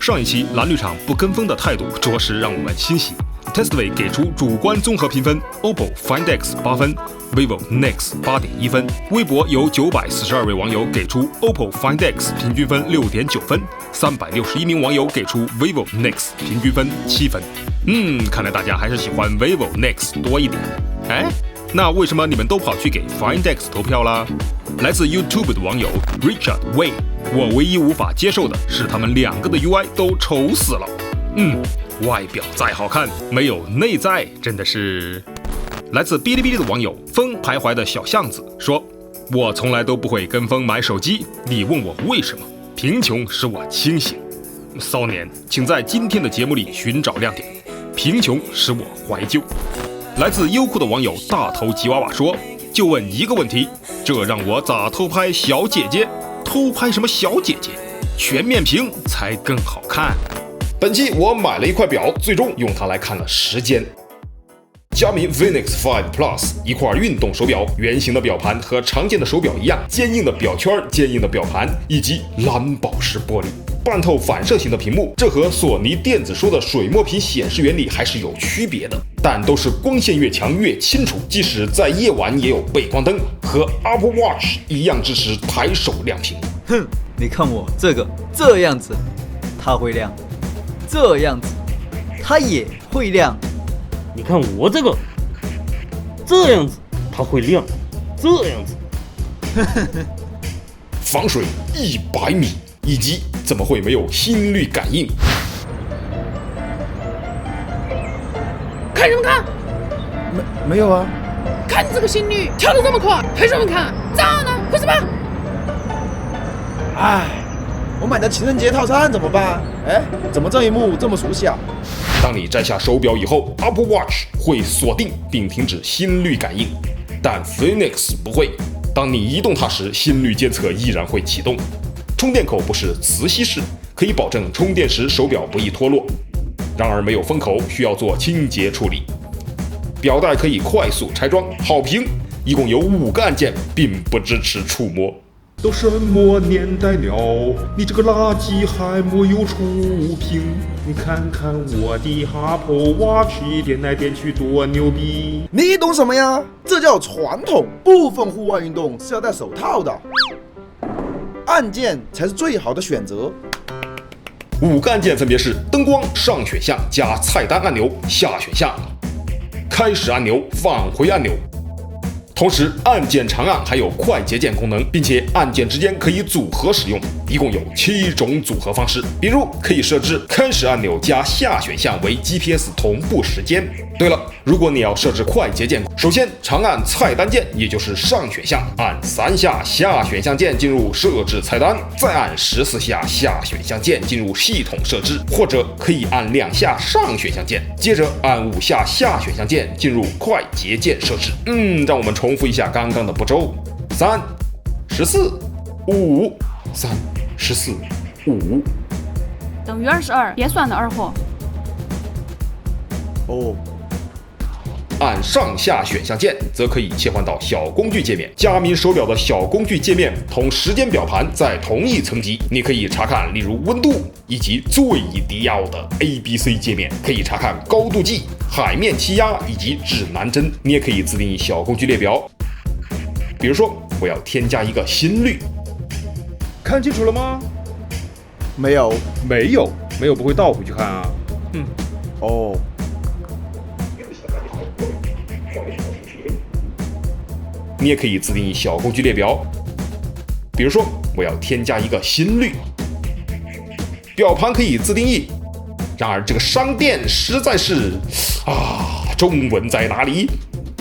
上一期蓝绿场不跟风的态度着实让我们欣喜。Testway 给出主观综合评分 ，OPPO Find X 8分 ，vivo Nex 8.1分。微博有942位网友给出 OPPO Find X 平均分6.9分，361名网友给出 vivo Nex 平均分7分。看来大家还是喜欢 vivo Nex 多一点。那为什么你们都跑去给 Find X 投票啦？来自 YouTube 的网友 Richard Way， 我唯一无法接受的是他们两个的 UI 都丑死了。外表再好看，没有内在，真的是。来自哔哩哔哩的网友风徘徊的小巷子说：“我从来都不会跟风买手机，你问我为什么？贫穷使我清醒。”骚年，请在今天的节目里寻找亮点。贫穷使我怀旧。来自优酷的网友大头吉娃娃说：“就问一个问题，这让我咋偷拍小姐姐？偷拍什么小姐姐？全面屏才更好看。”本期我买了一块表，最终用它来看了时间。佳明 Fenix 5 Plus 一块运动手表，圆形的表盘和常见的手表一样，坚硬的表圈、坚硬的表盘以及蓝宝石玻璃。半透反射型的屏幕，这和索尼电子说的水墨屏显示原理还是有区别的，但都是光线越强越清楚，即使在夜晚也有背光灯，和 Apple Watch 一样支持抬手亮屏。你看我这样子，它会亮；这样子，它也会亮。你看我这样子，它会亮；这样子，防水100米。以及怎么会没有心率感应？看什么看？没有啊！看你这个心率跳得这么快，看什么看？炸呢？为什么？我买的情人节套餐怎么办？怎么这一幕这么熟悉啊？当你摘下手表以后 ，Apple Watch 会锁定并停止心率感应，但 Fenix 不会。当你移动它时，心率监测依然会启动。充电口不是磁吸式，可以保证充电时手表不易脱落。然而没有封口，需要做清洁处理。表带可以快速拆装，好评，一共有5个按键，并不支持触摸。都什么年代了，你这个垃圾还没有触屏？你看看我的 Apple Watch， 点来点去多牛逼！你懂什么呀？这叫传统，部分户外运动是要戴手套的。按键才是最好的选择。5个按键分别是灯光上选项加菜单按钮下选项，开始按钮返回按钮。同时按键长按还有快捷键功能，并且按键之间可以组合使用，一共有7种组合方式。比如可以设置开始按钮加下选项为 GPS 同步时间。对了，如果你要设置快捷键，首先长按菜单键，也就是上选项，按3下下选项键进入设置菜单，再按14下下选项键进入系统设置，或者可以按2下上选项键，接着按5下下选项键进入快捷键设置。让我们重复一下刚刚的步骤：3、14、5、3、14、5等于22，别算的二货。按上下选项键，则可以切换到小工具界面。佳明手表的小工具界面同时间表盘在同一层级，你可以查看例如温度以及最低要的 ABC 界面，可以查看高度计、海面气压以及指南针。你也可以自定义小工具列表，比如说我要添加一个心率，看清楚了吗？没有不会倒回去看啊。你也可以自定义小工具列表，比如说我要添加一个心率，表盘可以自定义。然而这个商店实在是中文在哪里？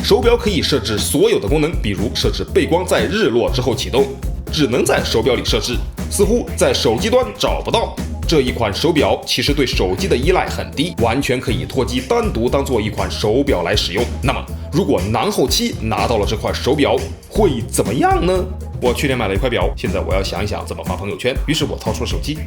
手表可以设置所有的功能，比如设置背光在日落之后启动，只能在手表里设置，似乎在手机端找不到。这一款手表其实对手机的依赖很低，完全可以脱机单独当做一款手表来使用。那么如果南后期拿到了这块手表会怎么样呢？我去年买了一块表，现在我要想一想怎么发朋友圈。于是我掏出了手机，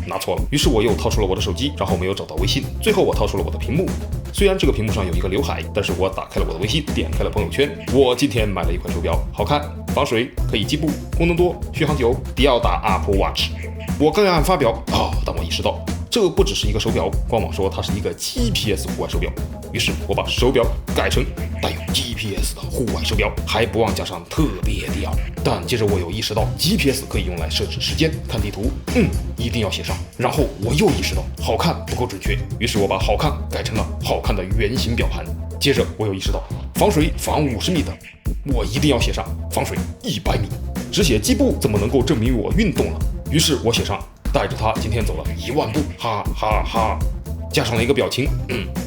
拿错了。于是我又掏出了我的手机，然后没有找到微信。最后我掏出了我的屏幕，虽然这个屏幕上有一个刘海，但是我打开了我的微信，点开了朋友圈。我今天买了一块手表，好看，防水，可以计步，功能多，续航久，迪奥达 Apple Watch。我刚要按发表，但我意识到这不只是一个手表，官网说它是一个 GPS 户外手表。于是我把手表改成带有 GPS 的户外手表，还不忘加上特别的但接着我又意识到 GPS 可以用来设置时间、看地图，一定要写上。然后我又意识到好看不够准确，于是我把好看改成了好看的圆形表盘。接着我又意识到防水防50米的，我一定要写上防水100米。只写计步怎么能够证明我运动了？于是我写上带着它今天走了1万步，哈哈哈，加上了一个表情，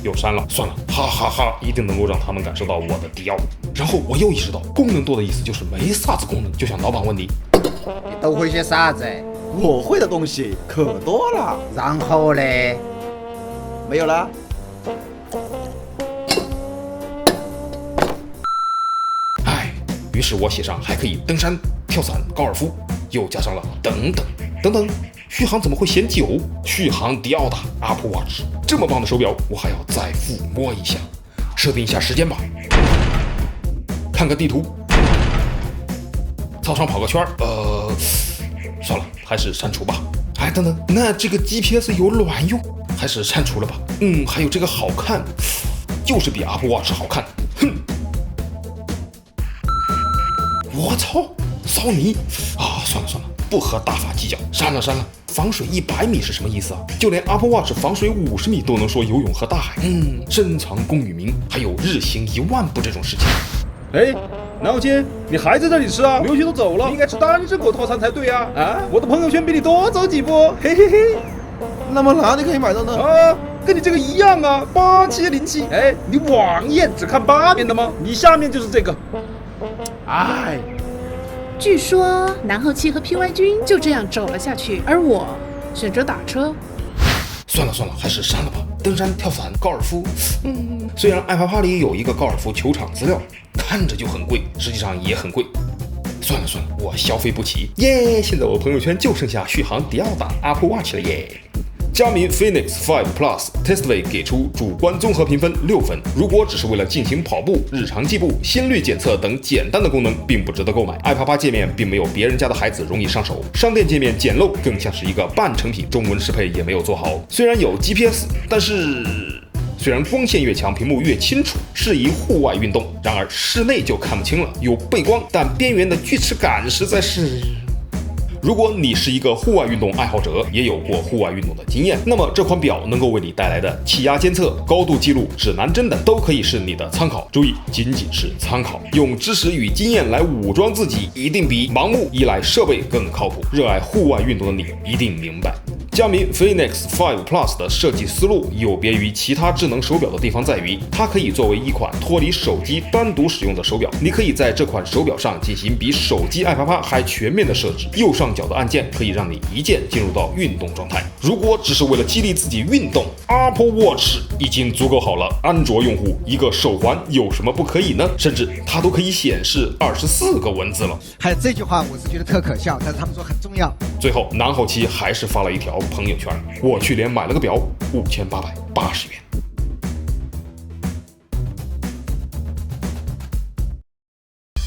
又删了，算了，哈哈哈，一定能够让他们感受到我的迪奥。然后我又意识到功能多的意思就是没啥子功能，就像老板问你都会些啥子？我会的东西可多了。然后嘞？没有啦。于是我写上还可以登山、跳伞、高尔夫，又加上了等等等等。续航怎么会嫌久？续航迪奥的 Apple Watch 这么棒的手表，我还要再抚摸一下，设定一下时间吧，看看地图，操场跑个圈算了，还是删除吧。等等，那这个 GPS 有卵用，还是删除了吧。还有这个好看，就是比 Apple Watch 好看，哼。我操，骚你算了，不和大法计较，删了。防水100米是什么意思啊？就连 Apple Watch 防水50米都能说游泳和大海，深藏功与名，还有日行1万步这种事情。南后街，你还在这里吃啊？刘旭都走了，你应该吃单身狗套餐才对啊！我的朋友圈比你多走几步，嘿嘿嘿。那么哪里可以买到呢？跟你这个一样啊，8707。你网页只看8面的吗？你下面就是这个。据说南后期和 PY 君就这样走了下去，而我选择打车。算了，还是删了吧。登山、跳伞、高尔夫，虽然爱啪啪里有一个高尔夫球场资料，看着就很贵，实际上也很贵。算了，我消费不起耶！现在我朋友圈就剩下续航迪奥的 Apple Watch 了耶。佳明 Phoenix 5 Plus Testway 给出主观综合评分6分。如果只是为了进行跑步、日常计步、心率检测等简单的功能，并不值得购买。爱啪啪界面并没有别人家的孩子容易上手，商店界面简陋，更像是一个半成品，中文适配也没有做好。虽然有 GPS， 但是虽然光线越强，屏幕越清楚，适宜户外运动，然而室内就看不清了。有背光，但边缘的锯齿感实在是……如果你是一个户外运动爱好者，也有过户外运动的经验，那么这款表能够为你带来的气压监测、高度记录、指南针等都可以是你的参考。注意，仅仅是参考，用知识与经验来武装自己，一定比盲目依赖设备更靠谱。热爱户外运动的你一定明白。佳明 Phoenix 5 Plus 的设计思路有别于其他智能手表的地方在于，它可以作为一款脱离手机单独使用的手表。你可以在这款手表上进行比手机爱啪啪还全面的设置，右上角的按键可以让你一键进入到运动状态。如果只是为了激励自己运动， Apple Watch 已经足够好了。安卓用户一个手环有什么不可以呢？甚至它都可以显示24个文字了。还有这句话我是觉得特可笑，但是他们说很重要。最后南后期还是发了一条朋友圈，我去年买了个表5880元。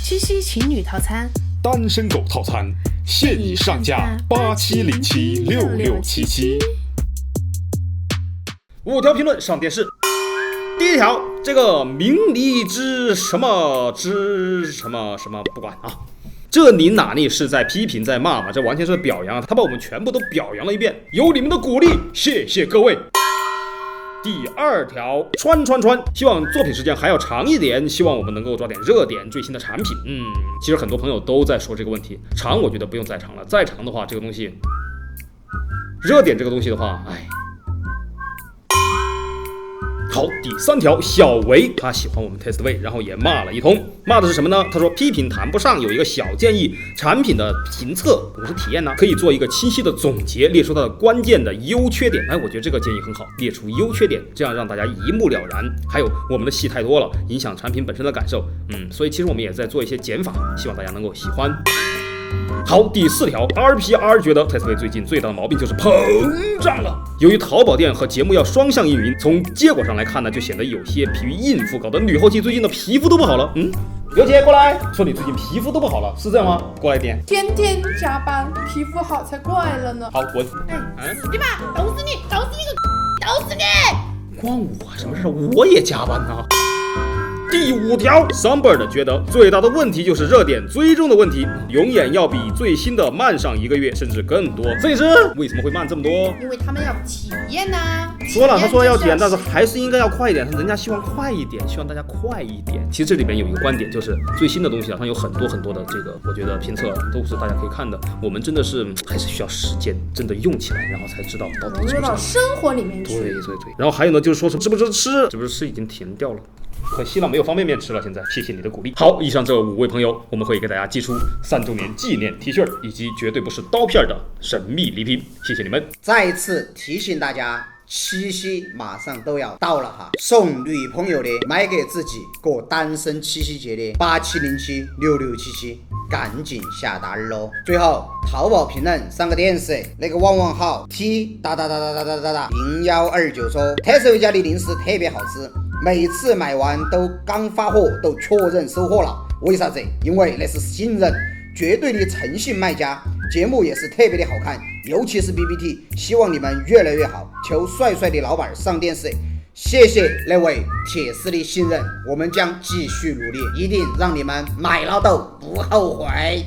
七夕情侣套餐，单身狗套餐现已上架87076677。5条评论上电视。第一条，这个明理之什么不管啊，这你哪里是在批评在骂嘛？这完全是表扬，他把我们全部都表扬了一遍，有你们的鼓励，谢谢各位。第二条，穿，希望作品时间还要长一点，希望我们能够抓点热点最新的产品。其实很多朋友都在说这个问题，长我觉得不用再长了，再长的话这个东西，热点这个东西的话，好，第三条，小维他喜欢我们 Testway， 然后也骂了一通，骂的是什么呢？他说批评谈不上，有一个小建议，产品的评测不是体验呢，可以做一个清晰的总结，列出它的关键的优缺点。我觉得这个建议很好，列出优缺点，这样让大家一目了然。还有我们的戏太多了，影响产品本身的感受。所以其实我们也在做一些减法，希望大家能够喜欢。好，第四条 ，RPR 觉得 Testway 最近最大的毛病就是膨胀了。由于淘宝店和节目要双向运营，从结果上来看呢，就显得有些疲于应付，搞得女后期最近的皮肤都不好了。刘姐过来，说你最近皮肤都不好了，是这样吗？过来一点。天天加班，皮肤好才怪了呢。好，滚。死你吧，都是你，都是你。关我什么事？我也加班呐。第5条 ，Sunbird 觉得最大的问题就是热点追踪的问题，永远要比最新的慢上1个月，甚至更多。摄影师为什么会慢这么多？因为他们要体验呐。说了，他说要减，但是还是应该要快一点。人家希望快一点，希望大家快一点。其实这里边有一个观点，就是最新的东西啊，它有很多很多的这个，我觉得评测都是大家可以看的。我们真的是还是需要时间，真的用起来，然后才知道到底融入到生活里面去。对。然后还有呢，就是说吃不吃已经停掉了。可惜了，没有方便面吃了。现在，谢谢你的鼓励。好，以上这5位朋友，我们会给大家寄出3周年纪念 T 恤以及绝对不是刀片的神秘礼品，谢谢你们。再次提醒大家，7夕马上都要到了哈，送女朋友的，买给自己过单身7夕节的87076677，赶紧下单喽！最后，淘宝评论3个电视，那个旺旺号 T0129说 Tesla 家的零食特别好吃。每次买完都刚发货都确认收货了，为啥子？因为那是信任，绝对的诚信卖家。节目也是特别的好看，尤其是 BBT， 希望你们越来越好，求帅帅的老板上电视。谢谢那位铁丝的信任，我们将继续努力，一定让你们买了都不后悔。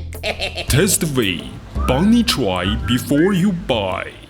Testway， 帮你 try before you buy。